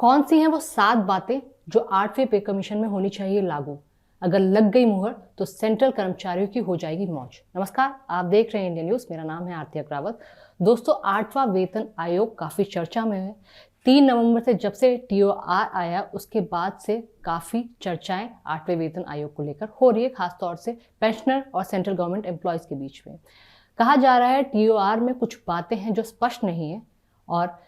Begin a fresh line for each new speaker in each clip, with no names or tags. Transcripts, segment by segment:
कौन सी हैं वो 7 बातें जो 8वें पे कमीशन में होनी चाहिए लागू? अगर लग गई मुहर तो सेंट्रल कर्मचारियों की हो जाएगी मौज। नमस्कार, आप देख रहे हैं इंडियन न्यूज। मेरा नाम है आरती अग्रवाल। दोस्तों, 8वां वेतन आयोग काफी चर्चा में है। 3 नवंबर से जब से टीओआर आया उसके बाद से काफी चर्चाएं 8वें वेतन आयोग को लेकर हो रही है, खासतौर से पेंशनर और सेंट्रल गवर्नमेंट एम्प्लॉयज के बीच में। कहा जा रहा है टीओआर में कुछ बातें हैं जो स्पष्ट नहीं है और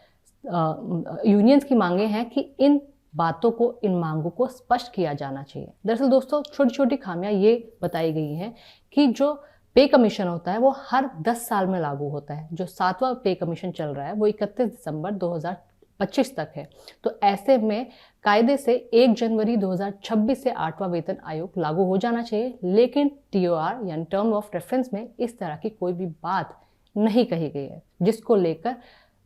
यूनियंस की मांगे हैं कि इन बातों को, इन मांगों को स्पष्ट किया जाना चाहिए। दरअसल दोस्तों, छोटी छोटी खामियां ये बताई गई हैं कि जो पे कमीशन होता है वो हर 10 साल में लागू होता है। जो 7वां पे कमीशन चल रहा है वो 31 दिसंबर 2025 तक है। तो ऐसे में कायदे से 1 जनवरी 2026 से 8वां वेतन आयोग लागू हो जाना चाहिए, लेकिन टीओआर यानी टर्म ऑफ रेफरेंस में इस तरह की कोई भी बात नहीं कही गई है, जिसको लेकर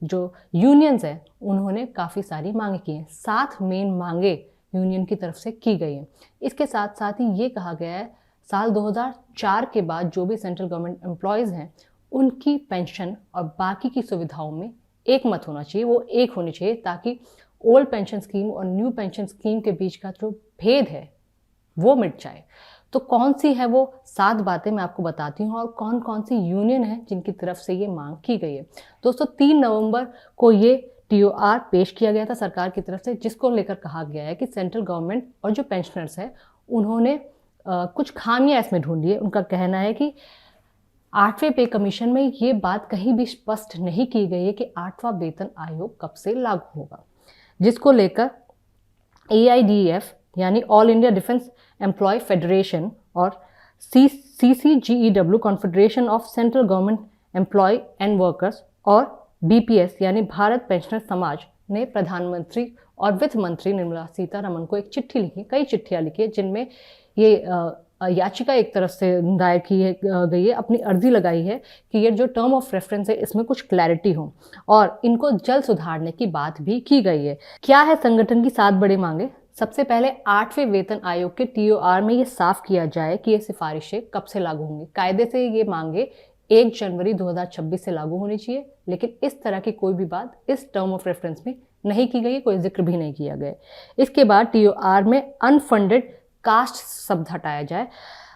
जो यूनियंस है उन्होंने काफ़ी सारी मांगे की हैं। 7 मेन मांगे यूनियन की तरफ से की गई हैं। इसके साथ साथ ही ये कहा गया है साल 2004 के बाद जो भी सेंट्रल गवर्नमेंट एम्प्लॉयज़ हैं उनकी पेंशन और बाकी की सुविधाओं में एक मत होना चाहिए, वो एक होनी चाहिए, ताकि ओल्ड पेंशन स्कीम और न्यू पेंशन स्कीम के बीच का जो भेद है वो मिट जाए। तो कौन सी है वो 7 बातें मैं आपको बताती हूँ और कौन कौन सी यूनियन है जिनकी तरफ से ये मांग की गई है। दोस्तों, 3 नवंबर को ये टीओआर पेश किया गया था सरकार की तरफ से, जिसको लेकर कहा गया है कि सेंट्रल गवर्नमेंट और जो पेंशनर्स हैं उन्होंने कुछ खामियां इसमें ढूंढी है। उनका कहना है कि 8वें पे कमीशन में ये बात कहीं भी स्पष्ट नहीं की गई है कि 8वां वेतन आयोग कब से लागू होगा, जिसको लेकर AIDF यानी all India defence employee federation और CCGEW confederation of central government employee and workers और BPS यानी भारत पेंशनर समाज ने प्रधानमंत्री और वित्त मंत्री निर्मला सीतारमण को एक चिट्ठी लिखी, कई चिट्ठियां लिखी है, जिनमें ये याचिका एक तरफ से दायर की गई है, अपनी अर्जी लगाई है कि ये जो टर्म ऑफ रेफरेंस है इसमें कुछ क्लैरिटी हो और इनको जल्द सुधारने की बात भी की गई है। क्या है संगठन की 7 बड़ी मांगे? सबसे पहले 8वें वेतन आयोग के टीओआर में ये साफ किया जाए कि ये सिफारिशें कब से लागू होंगी। कायदे से ये मांगे 1 जनवरी 2026 से लागू होनी चाहिए, लेकिन इस तरह की कोई भी बात इस टर्म ऑफ रेफरेंस में नहीं की गई, कोई जिक्र भी नहीं किया गया। इसके बाद टीओआर में अनफंडेड कास्ट शब्द हटाया जाए।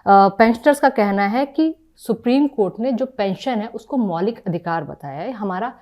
पेंशनर्स का कहना है कि सुप्रीम कोर्ट ने जो पेंशन है उसको मौलिक अधिकार बताया है, हमारा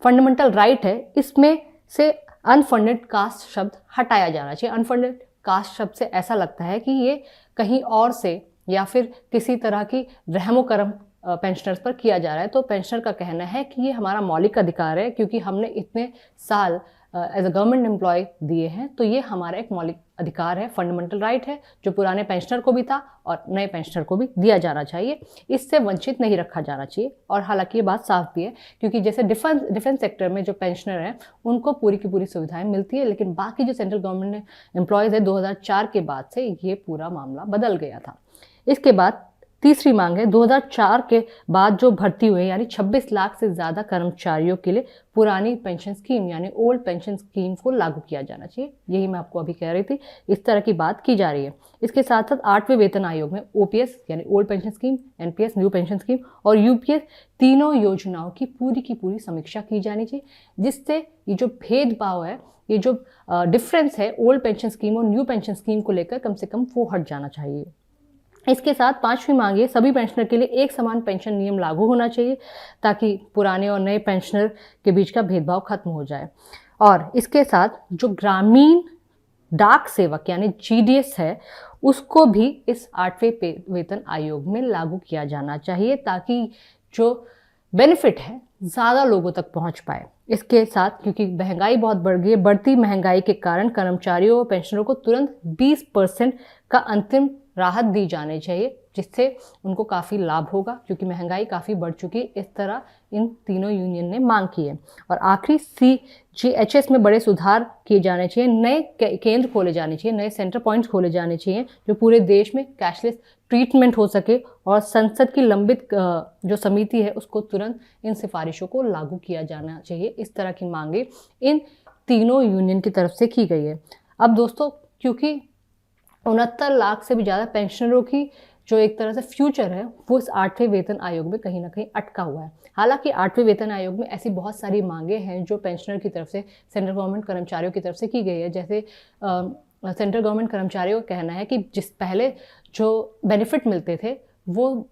फंडामेंटल राइट है, इसमें से अनफंडेड कास्ट शब्द हटाया जाना चाहिए। अनफंडेड कास्ट शब्द से ऐसा लगता है कि ये कहीं और से या फिर किसी तरह की रहमो करम पेंशनर्स पर किया जा रहा है। तो पेंशनर का कहना है कि ये हमारा मौलिक अधिकार है, क्योंकि हमने इतने साल एज अ गवर्नमेंट एम्प्लॉय दिए हैं, तो ये हमारा एक मौलिक अधिकार है, फंडामेंटल राइट है, जो पुराने पेंशनर को भी था और नए पेंशनर को भी दिया जाना चाहिए। इससे वंचित नहीं रखा जाना चाहिए। और हालांकि ये बात साफ भी है, क्योंकि जैसे डिफेंस सेक्टर में जो पेंशनर हैं उनको पूरी की पूरी सुविधाएं मिलती है, लेकिन बाकी जो सेंट्रल गवर्नमेंट एम्प्लॉयज़ है 2004 के बाद से ये पूरा मामला बदल गया था। इसके बाद तीसरी मांग है 2004 के बाद जो भर्ती हुए यानी 26 लाख से ज़्यादा कर्मचारियों के लिए पुरानी पेंशन स्कीम यानी ओल्ड पेंशन स्कीम को लागू किया जाना चाहिए। यही मैं आपको अभी कह रही थी, इस तरह की बात की जा रही है। इसके साथ साथ 8वें वेतन आयोग में OPS यानी old pension scheme, NPS new pension scheme और UPS तीनों योजनाओं की पूरी समीक्षा की जानी चाहिए, जिससे ये जो भेदभाव है, ये जो डिफरेंस है ओल्ड पेंशन स्कीम और न्यू पेंशन स्कीम को लेकर कम से कम वो हट जाना चाहिए। इसके साथ 5वीं मांग है सभी पेंशनर के लिए एक समान पेंशन नियम लागू होना चाहिए, ताकि पुराने और नए पेंशनर के बीच का भेदभाव खत्म हो जाए। और इसके साथ जो ग्रामीण डाक सेवक यानी GDS है उसको भी इस 8वें वेतन आयोग में लागू किया जाना चाहिए, ताकि जो बेनिफिट है ज़्यादा लोगों तक पहुंच पाए। इसके साथ क्योंकि महंगाई बहुत बढ़ गई है, बढ़ती महंगाई के कारण कर्मचारियों और पेंशनरों को तुरंत 20% का अंतिम राहत दी जानी चाहिए, जिससे उनको काफ़ी लाभ होगा, क्योंकि महंगाई काफ़ी बढ़ चुकी है। इस तरह इन तीनों यूनियन ने मांग की है। और आखिरी CGHS में बड़े सुधार किए जाने चाहिए, नए केंद्र खोले जाने चाहिए, नए सेंटर पॉइंट्स खोले जाने चाहिए, जो पूरे देश में कैशलेस ट्रीटमेंट हो सके, और संसद की लंबित जो समिति है उसको तुरंत इन सिफारिशों को लागू किया जाना चाहिए। इस तरह की मांगे इन तीनों यूनियन की तरफ से की गई है। अब दोस्तों, क्योंकि 69 लाख से भी ज़्यादा पेंशनरों की जो एक तरह से फ्यूचर है वो इस 8वें वेतन आयोग में कहीं ना कहीं अटका हुआ है। हालांकि 8वें वेतन आयोग में ऐसी बहुत सारी मांगे हैं जो पेंशनर की तरफ से सेंट्रल गवर्नमेंट कर्मचारियों की तरफ से की गई है। जैसे सेंट्रल गवर्नमेंट कर्मचारियों का कहना है कि जिस पहले जो बेनिफिट मिलते थे वो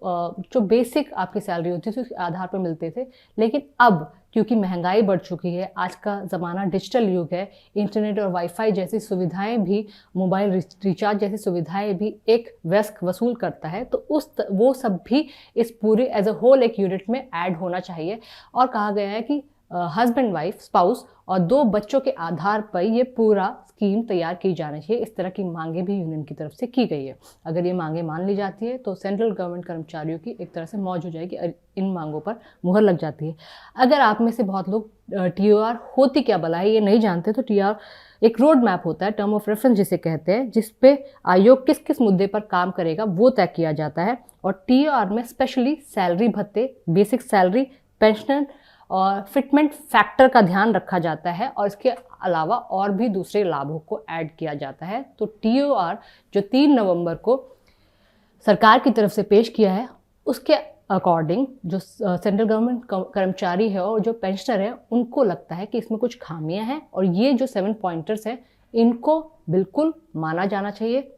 जो बेसिक आपकी सैलरी होती थी उसके आधार पर मिलते थे, लेकिन अब क्योंकि महंगाई बढ़ चुकी है, आज का ज़माना डिजिटल युग है, इंटरनेट और वाईफाई जैसी सुविधाएं भी, मोबाइल रिचार्ज जैसी सुविधाएं भी एक व्यस्क वसूल करता है, तो वो सब भी इस पूरे एज अ होल एक यूनिट में ऐड होना चाहिए। और कहा गया है कि हस्बैंड वाइफ स्पाउस और 2 बच्चों के आधार पर ये पूरा स्कीम तैयार की जानी चाहिए। इस तरह की मांगे भी यूनियन की तरफ से की गई है। अगर ये मांगे मान ली जाती है तो सेंट्रल गवर्नमेंट कर्मचारियों की एक तरह से मौज हो जाएगी, इन मांगों पर मुहर लग जाती है। अगर आप में से बहुत लोग TOR होती क्या भला है ये नहीं जानते, तो TOR एक रोड मैप होता है, टर्म ऑफ रेफरेंस जिसे कहते हैं, जिस पे आयोग किस किस मुद्दे पर काम करेगा वो तय किया जाता है। और TOR में स्पेशली सैलरी भत्ते, बेसिक सैलरी, पेंशन और फिटमेंट फैक्टर का ध्यान रखा जाता है, और इसके अलावा और भी दूसरे लाभों को ऐड किया जाता है। तो TOR जो 3 नवंबर को सरकार की तरफ से पेश किया है, उसके अकॉर्डिंग जो सेंट्रल गवर्नमेंट कर्मचारी है और जो पेंशनर है उनको लगता है कि इसमें कुछ खामियां हैं, और ये जो 7 पॉइंटर्स हैं इनको बिल्कुल माना जाना चाहिए।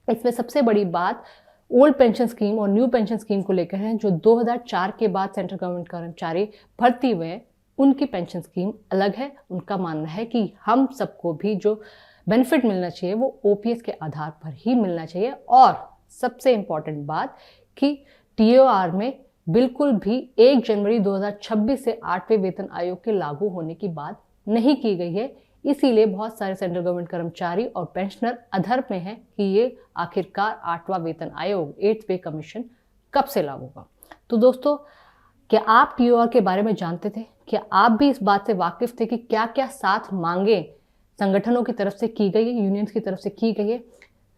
इसमें सबसे बड़ी बात ओल्ड पेंशन स्कीम और न्यू पेंशन स्कीम को लेकर है। जो 2004 के बाद सेंट्रल गवर्नमेंट कर्मचारी भर्ती हुए हैं उनकी पेंशन स्कीम अलग है। उनका मानना है कि हम सबको भी जो बेनिफिट मिलना चाहिए वो OPS के आधार पर ही मिलना चाहिए। और सबसे इम्पॉर्टेंट बात कि TOR में बिल्कुल भी 1 जनवरी 2026 से 8वें वेतन आयोग के लागू होने की बात नहीं की गई है। इसीलिए बहुत सारे सेंट्रल गवर्नमेंट कर्मचारी और पेंशनर अधर में हैं कि ये आखिरकार 8वां वेतन आयोग, 8th पे कमीशन कब से लागू होगा। तो दोस्तों, क्या आप TOR के बारे में जानते थे? क्या आप भी इस बात से वाकिफ थे कि क्या क्या 7 मांगे संगठनों की तरफ से की गई है, यूनियंस की तरफ से की गई है?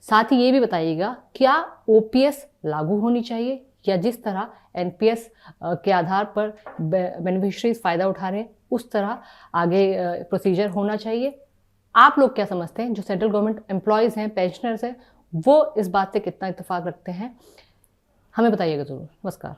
साथ ही ये भी बताइएगा, क्या OPS लागू होनी चाहिए या जिस तरह NPS के आधार पर बेनिफिशरीज फ़ायदा उठा रहे हैं उस तरह आगे प्रोसीजर होना चाहिए? आप लोग क्या समझते हैं? जो सेंट्रल गवर्नमेंट एम्प्लॉयज़ हैं, पेंशनर्स हैं, वो इस बात से कितना इत्तेफाक रखते हैं? हमें बताइएगा ज़रूर। नमस्कार।